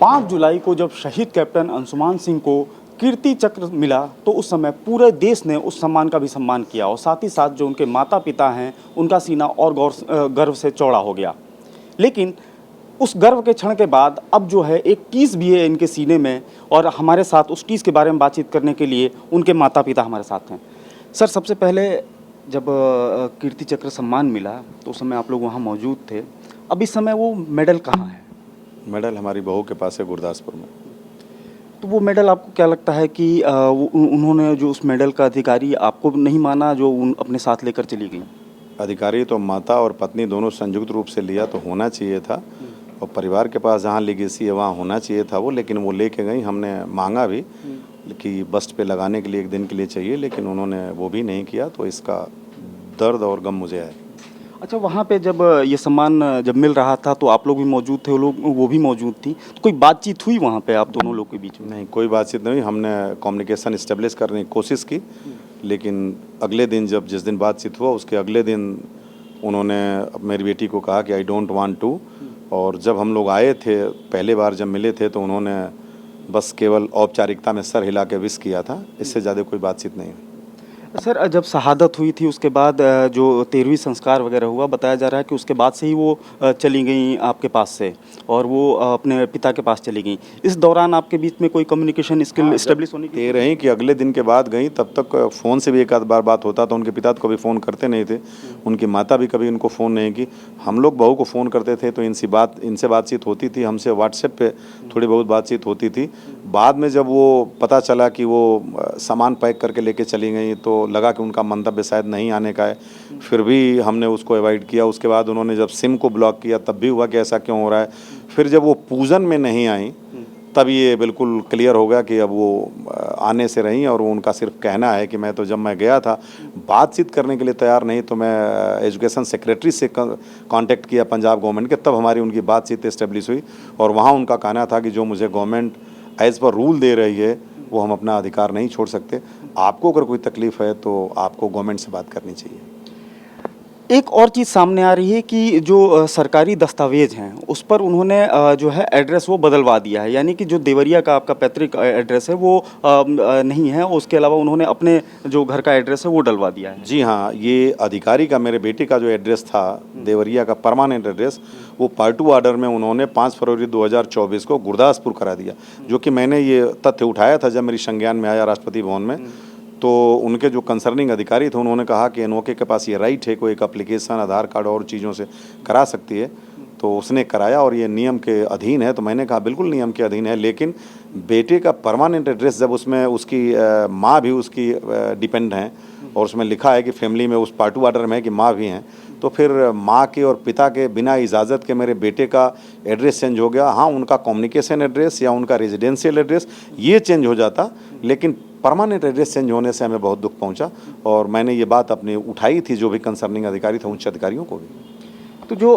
5 जुलाई को जब शहीद कैप्टन अंशुमान सिंह को कीर्ति चक्र मिला तो उस समय पूरे देश ने उस सम्मान का भी सम्मान किया और साथ ही साथ जो उनके माता पिता हैं उनका सीना और गर्व से चौड़ा हो गया। लेकिन उस गर्व के क्षण के बाद अब जो है एक टीस भी है इनके सीने में और हमारे साथ उस टीस के बारे में बातचीत करने के लिए उनके माता पिता हमारे साथ हैं। सर, सबसे पहले जब कीर्ति चक्र सम्मान मिला तो उस समय आप लोग वहाँ मौजूद थे। अब इस समय वो मेडल कहाँ है? मेडल हमारी बहू के पास है गुरदासपुर में। तो वो मेडल आपको क्या लगता है कि उन्होंने जो उस मेडल का अधिकारी आपको नहीं माना जो अपने साथ लेकर चली गई? अधिकारी तो माता और पत्नी दोनों संयुक्त रूप से लिया तो होना चाहिए था और परिवार के पास जहाँ लीगेसी है वहाँ होना चाहिए था वो, लेकिन वो लेके गई। हमने मांगा भी कि बस्ट पे लगाने के लिए एक दिन के लिए चाहिए, लेकिन उन्होंने वो भी नहीं किया, तो इसका दर्द और गम मुझे है। अच्छा, वहाँ पे जब ये सम्मान जब मिल रहा था तो आप लोग भी मौजूद थे, वो भी मौजूद थी, तो कोई बातचीत हुई वहाँ पे आप दोनों लोग के बीच में? नहीं, कोई बातचीत नहीं हुई। हमने कम्युनिकेशन इस्टेब्लिश करने की कोशिश की, लेकिन अगले दिन जिस दिन बातचीत हुआ उसके अगले दिन उन्होंने मेरी बेटी को कहा कि आई डोंट वांट टू। और जब हम लोग आए थे पहले बार जब मिले थे तो उन्होंने बस केवल औपचारिकता में सर हिला के विश किया था, इससे ज़्यादा कोई बातचीत नहीं हुई। सर, जब शहादत हुई थी उसके बाद जो 13वीं संस्कार वगैरह हुआ, बताया जा रहा है कि उसके बाद से ही वो चली गई आपके पास से और वो अपने पिता के पास चली गई। इस दौरान आपके बीच में कोई कम्युनिकेशन स्किल इस्टेब्लिश होने की? ये रही कि अगले दिन के बाद गई, तब तक फ़ोन से भी एक आध बार बात होता था। उनके पिता तो कभी फ़ोन करते नहीं थे, उनकी माता भी कभी उनको फ़ोन नहीं की। हम लोग बहू को फ़ोन करते थे तो इनसे बातचीत होती थी, हमसे व्हाट्सएप पे थोड़ी बहुत बातचीत होती थी। बाद में जब वो पता चला कि वो सामान पैक करके लेके चली गई तो लगा कि उनका मंतव्य शायद नहीं आने का है, फिर भी हमने उसको अवॉइड किया। उसके बाद उन्होंने जब सिम को ब्लॉक किया तब भी हुआ कि ऐसा क्यों हो रहा है। फिर जब वो पूजन में नहीं आई तब ये बिल्कुल क्लियर हो गया कि अब वो आने से रहीं और वो उनका सिर्फ कहना है कि जब मैं गया था बातचीत करने के लिए तैयार नहीं, तो मैं एजुकेशन सेक्रेटरी से कांटेक्ट किया पंजाब गवर्नमेंट के, तब हमारी उनकी बातचीत इस्टेब्लिश हुई और वहाँ उनका कहना था कि जो मुझे गवर्नमेंट एज़ पर रूल दे रही है वो हम अपना अधिकार नहीं छोड़ सकते। आपको अगर कोई तकलीफ़ है तो आपको गवर्नमेंट से बात करनी चाहिए। एक और चीज़ सामने आ रही है कि जो सरकारी दस्तावेज हैं उस पर उन्होंने जो है एड्रेस वो बदलवा दिया है, यानी कि जो देवरिया का आपका पैतृक एड्रेस है वो नहीं है, उसके अलावा उन्होंने अपने जो घर का एड्रेस है वो डलवा दिया है। जी हाँ, ये अधिकारी का मेरे बेटे का जो एड्रेस था देवरिया का परमानेंट एड्रेस, वो पार्ट 2 ऑर्डर में उन्होंने 5 फरवरी 2024 को गुरदासपुर करा दिया, जो कि मैंने ये तथ्य उठाया था जब मेरी संज्ञान में आया राष्ट्रपति भवन में। तो उनके जो कंसर्निंग अधिकारी थे उन्होंने कहा कि एनओके के पास ये राइट है, कोई एक एप्लीकेशन आधार कार्ड और चीज़ों से करा सकती है, तो उसने कराया और ये नियम के अधीन है। तो मैंने कहा बिल्कुल नियम के अधीन है, लेकिन बेटे का परमानेंट एड्रेस जब उसमें उसकी माँ भी उसकी डिपेंड हैं और उसमें लिखा है कि फैमिली में उस पार्ट 2 ऑर्डर में है कि माँ भी हैं, तो फिर माँ के और पिता के बिना इजाज़त के मेरे बेटे का एड्रेस चेंज हो गया। हाँ, उनका कम्युनिकेशन एड्रेस या उनका रेजिडेंशियल एड्रेस ये चेंज हो जाता, लेकिन परमानेंट एड्रेस चेंज होने से हमें बहुत दुख पहुंचा और मैंने ये बात अपनी उठाई थी जो भी कंसर्निंग अधिकारी थे उच्च अधिकारियों को भी। तो जो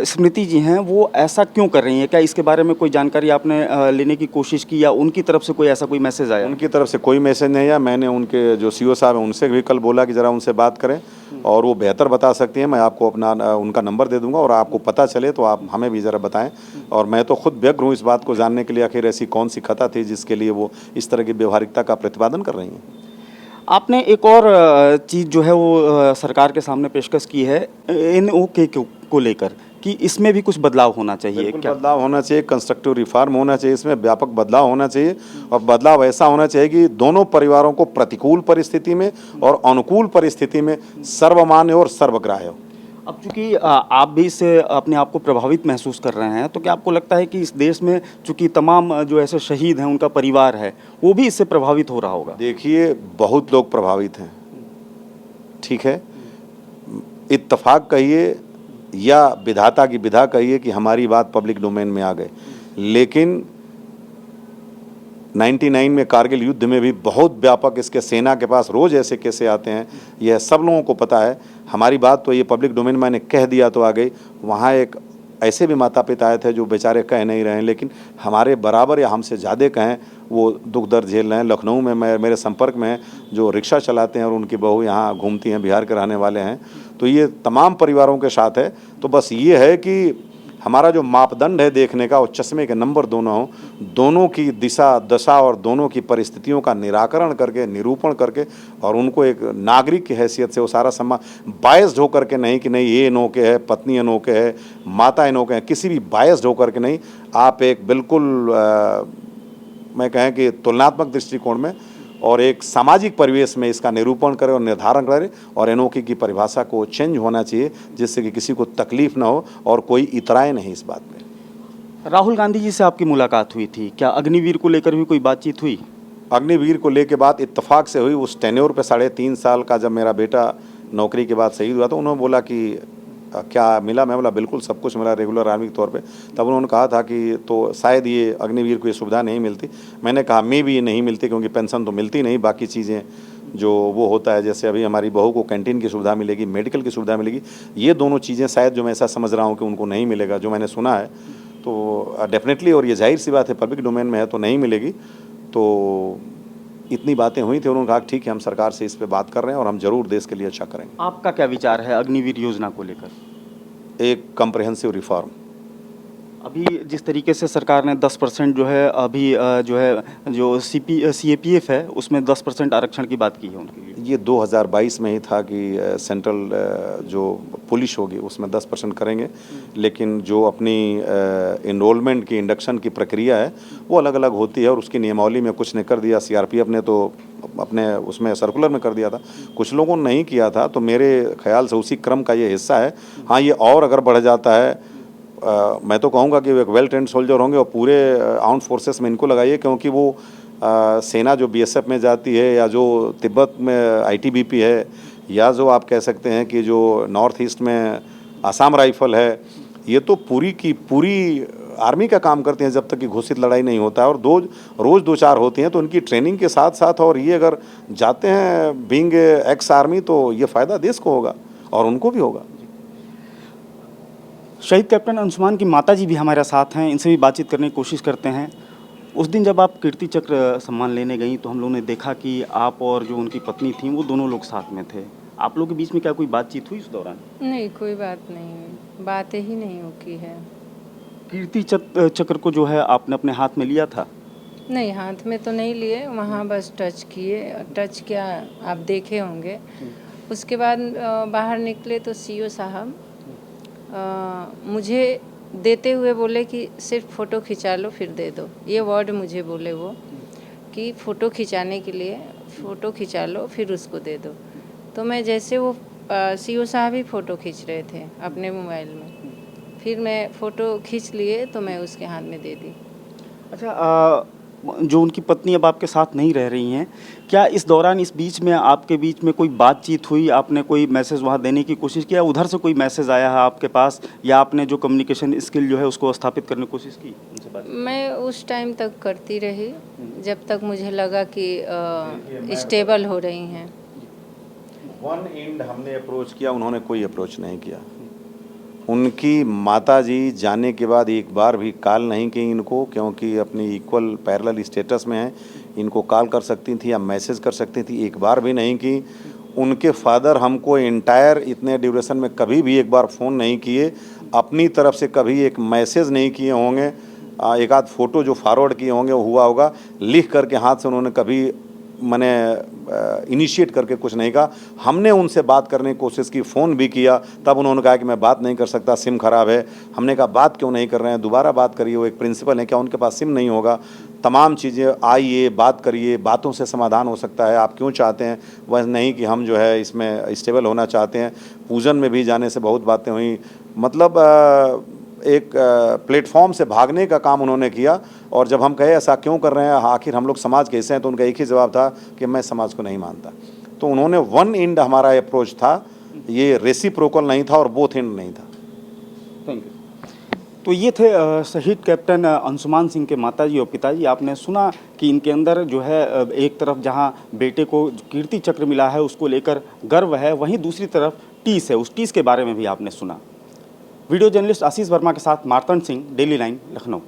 स्मृति जी हैं वो ऐसा क्यों कर रही हैं? क्या इसके बारे में कोई जानकारी आपने लेने की कोशिश की या उनकी तरफ से कोई ऐसा कोई मैसेज आया? उनकी तरफ से कोई मैसेज नहीं आया। मैंने उनके जो सीओ साहब हैं उनसे भी कल बोला कि ज़रा उनसे बात करें और वो बेहतर बता सकती हैं। मैं आपको अपना उनका नंबर दे दूंगा और आपको पता चले तो आप हमें भी ज़रा बताएं। और मैं तो खुद व्यग्र हूँ इस बात को जानने के लिए आखिर ऐसी कौन सी खता थी जिसके लिए वो इस तरह की व्यवहारिकता का प्रतिपादन कर रही हैं। आपने एक और चीज़ जो है वो सरकार के सामने पेशकश की है एनओके को लेकर कि इसमें भी कुछ बदलाव होना चाहिए। क्या बदलाव होना चाहिए? कंस्ट्रक्टिव रिफॉर्म होना चाहिए, इसमें व्यापक बदलाव होना चाहिए और बदलाव ऐसा होना चाहिए कि दोनों परिवारों को प्रतिकूल परिस्थिति में और अनुकूल परिस्थिति में सर्वमान्य और सर्वग्राह्य हो। अब चूंकि आप भी इससे अपने आप को प्रभावित महसूस कर रहे हैं, तो क्या आपको लगता है कि इस देश में चूंकि तमाम जो ऐसे शहीद हैं उनका परिवार है वो भी इससे प्रभावित हो रहा होगा? देखिए, बहुत लोग प्रभावित हैं, ठीक है, इत्तेफाक कहिए या विधाता की विधा कहिए कि हमारी बात पब्लिक डोमेन में आ गए, लेकिन 99 में कारगिल युद्ध में भी बहुत व्यापक इसके सेना के पास रोज़ ऐसे कैसे आते हैं, यह सब लोगों को पता है। हमारी बात तो ये पब्लिक डोमेन मैंने कह दिया तो आ गई। वहाँ एक ऐसे भी माता पिता आए थे जो बेचारे कह नहीं रहे हैं, लेकिन हमारे बराबर या हमसे ज़्यादा कहें वो दुख दर्द झेल रहे हैं। लखनऊ में मेरे संपर्क में हैं जो रिक्शा चलाते हैं और उनकी बहू यहाँ घूमती हैं, बिहार के रहने वाले हैं। तो ये तमाम परिवारों के साथ है। तो बस ये है कि हमारा जो मापदंड है देखने का, वो चश्मे के नंबर दोनों हों, दोनों की दिशा दशा और दोनों की परिस्थितियों का निराकरण करके, निरूपण करके, और उनको एक नागरिक की हैसियत से वो सारा सम्मान बायस्ड होकर के नहीं कि नहीं ये इनोके है, पत्नी इनोके है, माता इनोके है, किसी भी बायस्ड होकर के नहीं, आप एक बिल्कुल मैं कहें कि तुलनात्मक दृष्टिकोण में और एक सामाजिक परिवेश में इसका निरूपण करें और निर्धारण करें, और एनओके की परिभाषा को चेंज होना चाहिए जिससे कि किसी को तकलीफ ना हो और कोई इतराए नहीं इस बात में। राहुल गांधी जी से आपकी मुलाकात हुई थी, क्या अग्निवीर को लेकर भी कोई बातचीत हुई? अग्निवीर को लेके बात इत्तेफाक से हुई। उस टेन्योर पे 3.5 साल का जब मेरा बेटा नौकरी के बाद शहीद हुआ तो उन्होंने बोला कि क्या मिला? मैं बोला बिल्कुल सब कुछ मिला रेगुलर आर्मी के तौर पे। तब उन्होंने कहा था कि तो शायद ये अग्निवीर को ये सुविधा नहीं मिलती। मैंने कहा मैं भी ये नहीं मिलती क्योंकि पेंशन तो मिलती नहीं, बाकी चीज़ें जो वो होता है, जैसे अभी हमारी बहू को कैंटीन की सुविधा मिलेगी, मेडिकल की सुविधा मिलेगी, ये दोनों चीज़ें शायद जो मैं ऐसा समझ रहा हूँ कि उनको नहीं मिलेगा, जो मैंने सुना है तो डेफिनेटली, और ये जाहिर सी बात है पब्लिक डोमेन में है तो नहीं मिलेगी। तो इतनी बातें हुई थी, उन्होंने कहा ठीक है हम सरकार से इस पे बात कर रहे हैं और हम जरूर देश के लिए अच्छा करेंगे। आपका क्या विचार है अग्निवीर योजना को लेकर? एक कम्प्रहेंसिव रिफॉर्म। अभी जिस तरीके से सरकार ने 10% जो है अभी जो CAPF है उसमें 10% आरक्षण की बात की है उनके लिए। ये 2022 में ही था कि सेंट्रल जो पुलिस होगी उसमें 10% करेंगे, लेकिन जो अपनी इनरोलमेंट की इंडक्शन की प्रक्रिया है वो अलग अलग होती है और उसकी नियमावली में कुछ ने कर दिया, CRPF ने तो अपने उसमें सर्कुलर में कर दिया था, कुछ लोगों ने नहीं किया था। तो मेरे ख्याल से उसी क्रम का ये हिस्सा है। हाँ, ये और अगर बढ़ जाता है, मैं तो कहूँगा कि वो एक वेल ट्रेंड सोल्जर होंगे और पूरे आर्म्ड फोर्सेस में इनको लगाइए, क्योंकि वो सेना जो BSF में जाती है या जो तिब्बत में ITBP है, या जो आप कह सकते हैं कि जो नॉर्थ ईस्ट में आसाम राइफल है, ये तो पूरी की पूरी आर्मी का काम करते हैं जब तक कि घोषित लड़ाई नहीं होता है, और रोज़ 2-4 होती हैं। तो उनकी ट्रेनिंग के साथ साथ और ये अगर जाते हैं बीइंग एक्स आर्मी तो ये फ़ायदा देश को होगा और उनको भी होगा। शहीद कैप्टन अंशुमान की माताजी भी हमारे साथ हैं, इनसे भी बातचीत करने की कोशिश करते हैं। उस दिन जब आप कीर्ति चक्र सम्मान लेने गई तो हम लोगों ने देखा कि आप और जो उनकी पत्नी थी वो दोनों लोग साथ में थे। आप लोगों के बीच में क्या कोई बातचीत हुई उस दौरान? नहीं, कोई बात नहीं हुई, बातें ही नहीं हो की है। कीर्ति चक्र को जो है आपने अपने हाथ में लिया था? नहीं, हाथ में तो नहीं लिए, वहाँ बस टच किए। टच क्या आप देखे होंगे। उसके बाद बाहर निकले तो CO साहब मुझे देते हुए बोले कि सिर्फ फ़ोटो खिंचा लो फिर दे दो। ये वर्ड मुझे बोले वो कि फ़ोटो खिंचाने के लिए फ़ोटो खिंचा लो फिर उसको दे दो। तो मैं जैसे वो CO साहब ही फ़ोटो खींच रहे थे अपने मोबाइल में, फिर मैं फ़ोटो खींच लिए तो मैं उसके हाथ में दे दी। अच्छा, जो उनकी पत्नी अब आपके साथ नहीं रह रही हैं, क्या इस दौरान इस बीच में आपके बीच में कोई बातचीत हुई? आपने कोई मैसेज वहाँ देने की कोशिश किया, उधर से कोई मैसेज आया है आपके पास, या आपने जो कम्युनिकेशन स्किल जो है उसको स्थापित करने की कोशिश की उनसे बात? मैं उस टाइम तक करती रही जब तक मुझे लगा कि स्टेबल हो रही हैं। वन एंड हमने अप्रोच किया, उन्होंने कोई अप्रोच नहीं किया। उनकी माताजी जाने के बाद एक बार भी कॉल नहीं की इनको, क्योंकि अपनी इक्वल पैरेलल स्टेटस में है, इनको कॉल कर सकती थी या मैसेज कर सकती थी, एक बार भी नहीं की। उनके फादर हमको इंटायर इतने ड्यूरेशन में कभी भी एक बार फ़ोन नहीं किए, अपनी तरफ से कभी एक मैसेज नहीं किए होंगे। एक आध फ़ोटो जो फॉरवर्ड किए होंगे वो हुआ होगा, लिख करके हाथ से उन्होंने कभी मैंने इनिशिएट करके कुछ नहीं कहा। हमने उनसे बात करने की कोशिश की, फ़ोन भी किया, तब उन्होंने कहा कि मैं बात नहीं कर सकता, सिम ख़राब है। हमने कहा बात क्यों नहीं कर रहे हैं, दोबारा बात करिए, वो एक प्रिंसिपल है, क्या उनके पास सिम नहीं होगा? तमाम चीज़ें, आइए बात करिए, बातों से समाधान हो सकता है। आप क्यों चाहते हैं, वह नहीं कि हम जो है इसमें स्टेबल होना चाहते हैं। पूजन में भी जाने से बहुत बातें हुई, मतलब एक प्लेटफॉर्म से भागने का काम उन्होंने किया। और जब हम कहे ऐसा क्यों कर रहे हैं, आखिर हम लोग समाज के हिस्से हैं, तो उनका एक ही जवाब था कि मैं समाज को नहीं मानता। तो उन्होंने वन एंड हमारा अप्रोच था, ये रेसिप्रोकल नहीं था और बोथ एंड नहीं था। Thank you. तो ये थे शहीद कैप्टन अंशुमान सिंह के माताजी और पिताजी। आपने सुना कि इनके अंदर जो है एक तरफ जहां बेटे को कीर्ति चक्र मिला है उसको लेकर गर्व है, वहीं दूसरी तरफ टीस है, उस टीस के बारे में भी आपने सुना। वीडियो जर्नलिस्ट आशीष वर्मा के साथ मार्तंड सिंह, डेली लाइन, लखनऊ।